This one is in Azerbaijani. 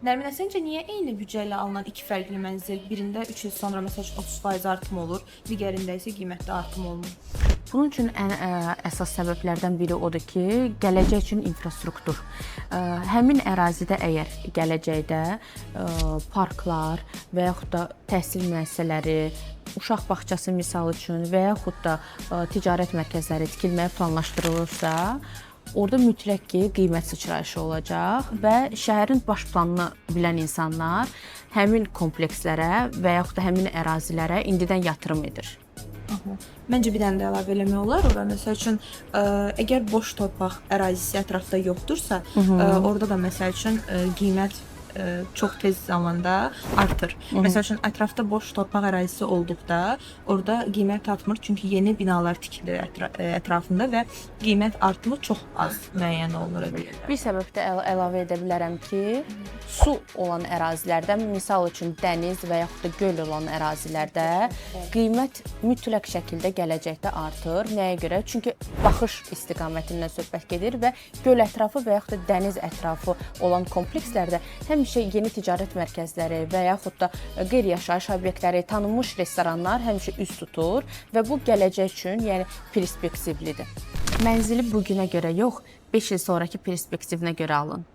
Nərminə, səncə niyə eyni büdcə ilə alınan iki fərqli mənzil birində 3 il sonra məsəl üçün 30% artım olur, digərində isə qiymətdə artım olmur? Bunun üçün ən əsas səbəblərdən biri odur ki, gələcək üçün infrastruktur. Həmin ərazidə əgər gələcəkdə parklar və yaxud da təhsil müəssisələri, uşaq bağçası misal üçün və yaxud da ticarət mərkəzləri tikilməyə planlaşdırılırsa, orada mütləq ki, qiymət sıçrayışı olacaq və şəhərin baş planını bilən insanlar həmin komplekslərə və yaxud da həmin ərazilərə indidən yatırım edir. Məncə bir dənə də əlavə eləmək olar ora. Məsəl üçün, əgər boş torpaq ərazisi ətrafda yoxdursa, orada da məsəl üçün qiymət çox tez zamanda artır. Məsəl üçün, ətrafda boş torpaq ərazisi olduqda orada qiymət artmır, çünki yeni binalar tikilir ətrafında və qiymət artımı çox az müəyyən olunur. Bir səbəb də əlavə edə bilərəm ki, su olan ərazilərdə, misal üçün dəniz və yaxud da göl olan ərazilərdə qiymət mütləq şəkildə gələcəkdə artır. Nəyə görə? Çünki baxış istiqamətindən söhbət gedir və göl ətrafı və yaxud da dəniz ətrafı olan komplekslərdə həmişə yeni ticarət mərkəzləri və yaxud da qeyri-yaşayış obyektləri, tanınmış restoranlar həmişə üz tutur və bu gələcək üçün, yəni perspektivlidir. Mənzili bu günə görə yox, 5 il sonrakı perspektivinə görə alın.